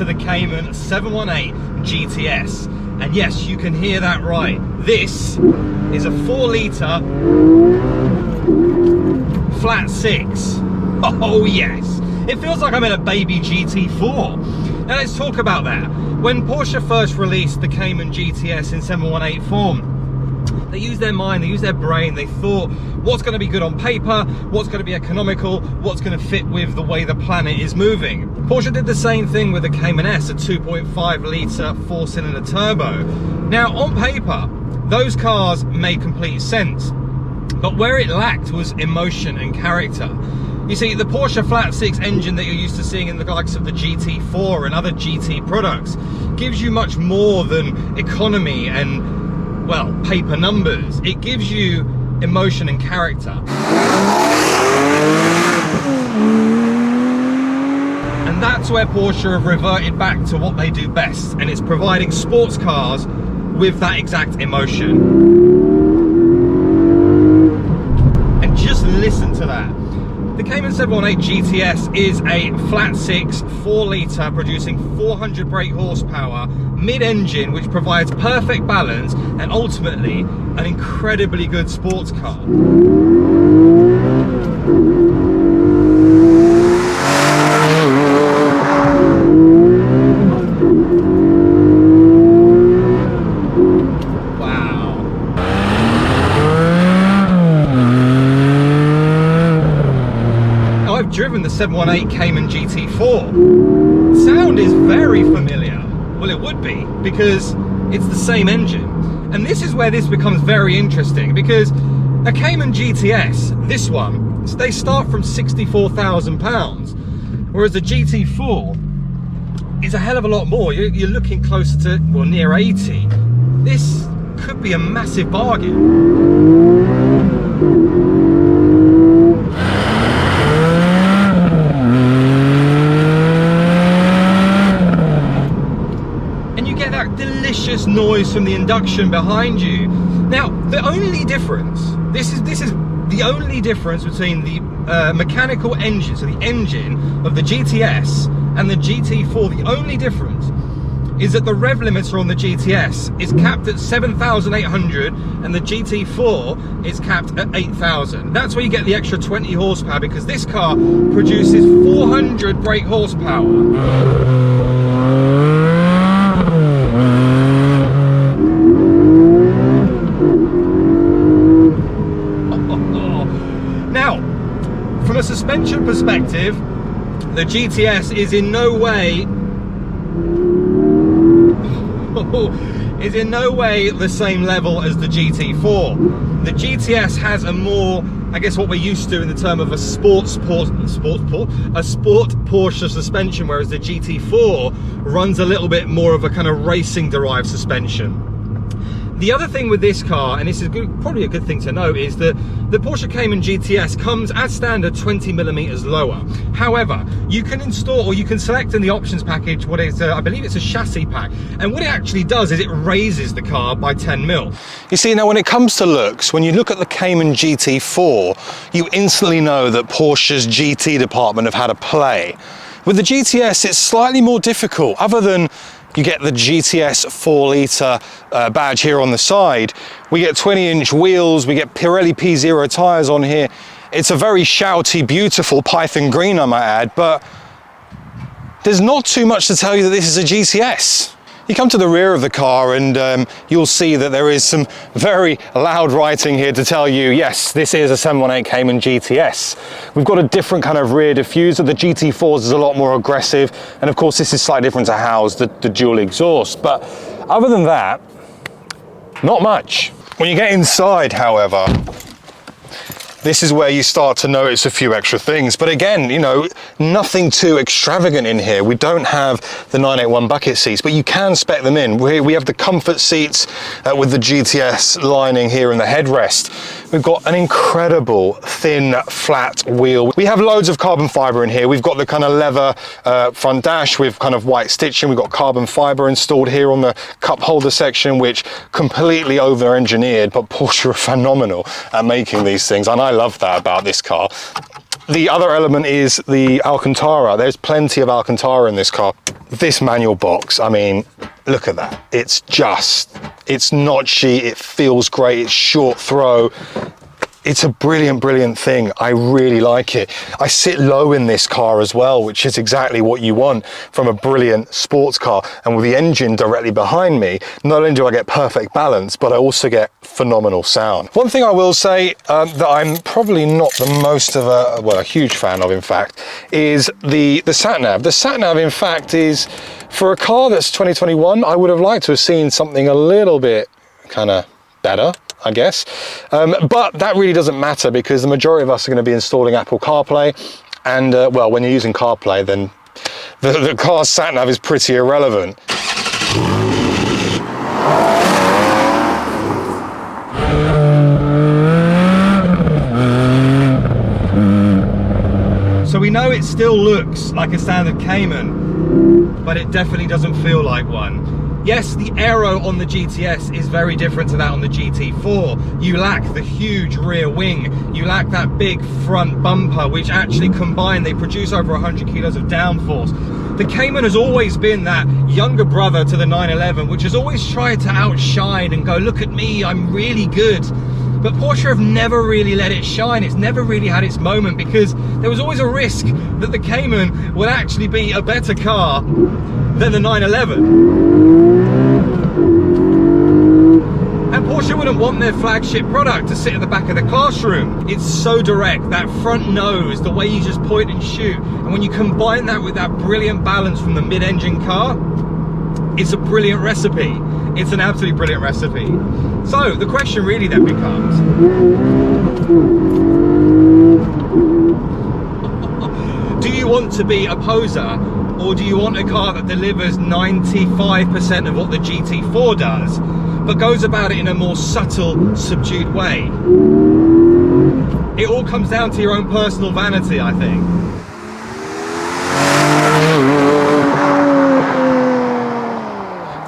to the Cayman 4.0 GTS. And yes, you can hear that right. This is a 4-litre flat 6. Oh yes, it feels like I'm in a baby GT4. Now let's talk about that. When Porsche first released the Cayman GTS in 718 form, they used their mind, they used their brain, they thought what's going to be good on paper, what's going to be economical, what's going to fit with the way the planet is moving. Porsche did the same thing with the Cayman S, a 2.5 litre 4-cylinder turbo. Now on paper, those cars made complete sense, but where it lacked was emotion and character. You see, the Porsche flat 6 engine that you're used to seeing in the likes of the GT4 and other GT products gives you much more than economy and, well, paper numbers. It gives you emotion and character. And that's where Porsche have reverted back to what they do best, and it's providing sports cars with that exact emotion. And just listen to that. The Cayman 4.0 GTS is a flat 6 4-litre producing 400 brake horsepower mid-engine, which provides perfect balance and ultimately an incredibly good sports car. Driven the 718 Cayman GT4. Sound is very familiar. Well, it would be, because it's the same engine. And this is where this becomes very interesting, because a Cayman GTS, this one, they start from £64,000, whereas the GT4 is a hell of a lot more. You're looking closer to, well, near 80. This could be a massive bargain. Delicious noise from the induction behind you. Now, the only difference, this is the only difference between the mechanical engine, so the engine of the GTS and the GT4, the only difference is that the rev limiter on the GTS is capped at 7,800 and the GT4 is capped at 8,000. That's where you get the extra 20 horsepower, because this car produces 400 brake horsepower. From a suspension perspective, the GTS is in no way the same level as the GT4. The GTS has a more, I guess, what we're used to in the term of a sport Porsche suspension, whereas the GT4 runs a little bit more of a kind of racing derived suspension. The other thing with this car, and this is probably a good thing to know, is that the Porsche Cayman GTS comes as standard 20mm lower. However, you can install, or you can select in the options package what is, I believe it's a chassis pack, and what it actually does is it raises the car by 10mm. You see, now when it comes to looks, when you look at the Cayman GT4, you instantly know that Porsche's GT department have had a play. With the GTS, it's slightly more difficult, other than you get the GTS 4-litre badge here on the side. We get 20-inch wheels, we get Pirelli P0 tyres on here. It's a very shouty, beautiful Python green, I might add, but there's not too much to tell you that this is a GTS. You come to the rear of the car and you'll see that there is some very loud writing here to tell you, yes, this is a 718 Cayman GTS. We've got a different kind of rear diffuser. The GT4s is a lot more aggressive. And of course, this is slightly different to house the dual exhaust. But other than that, not much. When you get inside, however, this is where you start to notice a few extra things. But again, you know, nothing too extravagant in here. We don't have the 981 bucket seats, but you can spec them in. We have the comfort seats with the GTS lining here in the headrest. We've got an incredible thin flat wheel. We have loads of carbon fiber in here. We've got the kind of leather front dash with kind of white stitching. We've got carbon fiber installed here on the cup holder section, which completely over-engineered, but Porsche are phenomenal at making these things, and I love that about this car. The other element is the Alcantara. There's plenty of Alcantara in this car. This manual box, I mean, look at that. It's notchy, it feels great, it's short throw. It's a brilliant, brilliant thing. I really like it. I sit low in this car as well, which is exactly what you want from a brilliant sports car. And with the engine directly behind me, not only do I get perfect balance, but I also get phenomenal sound. One thing I will say that I'm probably not the most of a huge fan of, in fact, is the sat-nav. The sat-nav, in fact, is, for a car that's 2021, I would have liked to have seen something a little bit kind of better, I guess. But that really doesn't matter, because the majority of us are going to be installing Apple CarPlay. And well, when you're using CarPlay, then the car's sat-nav is pretty irrelevant. So we know it still looks like a standard Cayman, but it definitely doesn't feel like one. Yes, the aero on the GTS is very different to that on the GT4. You lack the huge rear wing. You lack that big front bumper, which actually combined, they produce over 100 kilos of downforce. The Cayman has always been that younger brother to the 911, which has always tried to outshine and go, look at me, I'm really good. But Porsche have never really let it shine. It's never really had its moment, because there was always a risk that the Cayman would actually be a better car than the 911. And Porsche wouldn't want their flagship product to sit at the back of the classroom. It's so direct, that front nose, the way you just point and shoot. And when you combine that with that brilliant balance from the mid-engine car, it's a brilliant recipe. It's an absolutely brilliant recipe. So the question really then becomes, do you want to be a poser, or do you want a car that delivers 95% of what the GT4 does, but goes about it in a more subtle, subdued way? It all comes down to your own personal vanity, I think.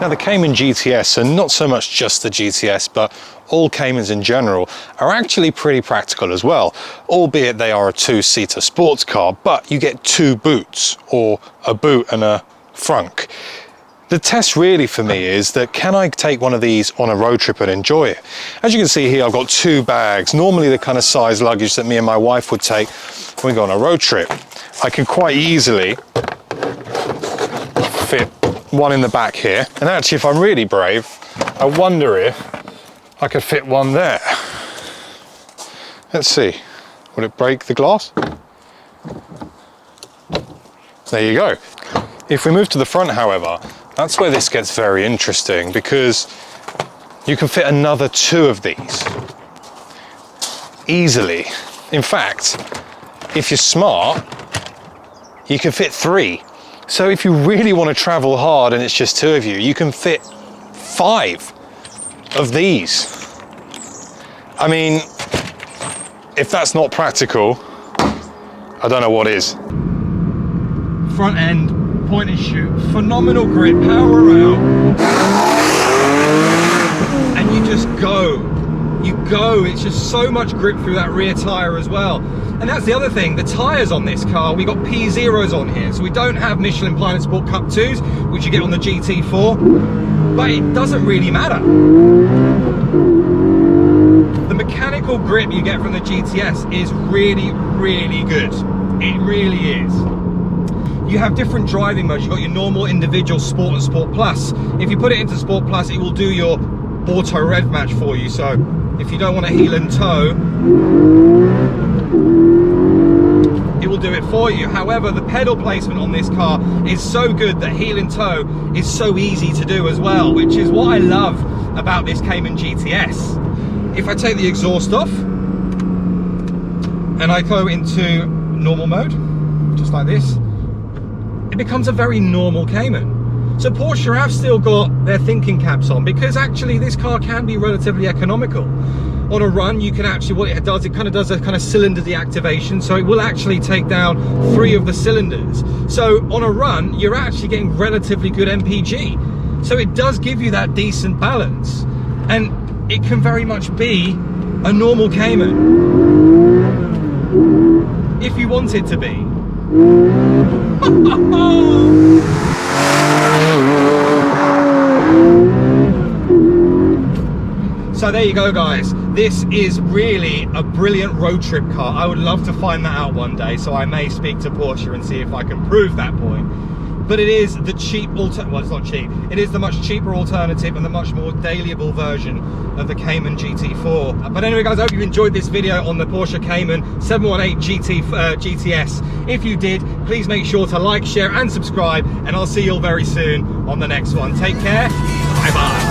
Now, the Cayman GTS, and not so much just the GTS, but all Caymans in general, are actually pretty practical as well, albeit they are a two-seater sports car, but you get two boots, or a boot and a frunk. The test really for me is that, can I take one of these on a road trip and enjoy it? As you can see here, I've got two bags, normally the kind of size luggage that me and my wife would take when we go on a road trip. I can quite easily fit one in the back here, and actually, if I'm really brave, I wonder if I could fit one there. Let's see, will it break the glass? There you go. If we move to the front, however, that's where this gets very interesting, because you can fit another two of these easily. In fact, if you're smart, you can fit three. So if you really want to travel hard and it's just two of you, you can fit 5 of these. I mean, if that's not practical, I don't know what is. Front end, point and shoot, phenomenal grip, power out, and you just go. You go, it's just so much grip through that rear tyre as well. And that's the other thing, the tyres on this car, we got P0s on here, so we don't have Michelin Pilot Sport Cup 2s, which you get on the GT4, but it doesn't really matter. The mechanical grip you get from the GTS is really, really good. It really is. You have different driving modes. You've got your normal, individual, Sport and Sport Plus. If you put it into Sport Plus, it will do your auto rev match for you, so if you don't want to heel and toe, it will do it for you. However, the pedal placement on this car is so good that heel and toe is so easy to do as well, which is what I love about this Cayman GTS. If I take the exhaust off and I go into normal mode, just like this, it becomes a very normal Cayman. So Porsche have still got their thinking caps on, because actually this car can be relatively economical. On a run, you can actually, what it does, it kind of does a kind of cylinder deactivation, so it will actually take down 3 of the cylinders. So on a run, you're actually getting relatively good MPG. So it does give you that decent balance, and it can very much be a normal Cayman. if you want it to be. So there you go, guys. This is really a brilliant road trip car. I would love to find that out one day, so I may speak to Porsche and see if I can prove that point. But it is the cheap well, it's not cheap. It is the much cheaper alternative and the much more dailyable version of the Cayman GT4. But anyway, guys, I hope you enjoyed this video on the Porsche Cayman 718 GTS. If you did, please make sure to like, share, and subscribe. And I'll see you all very soon on the next one. Take care. Bye-bye.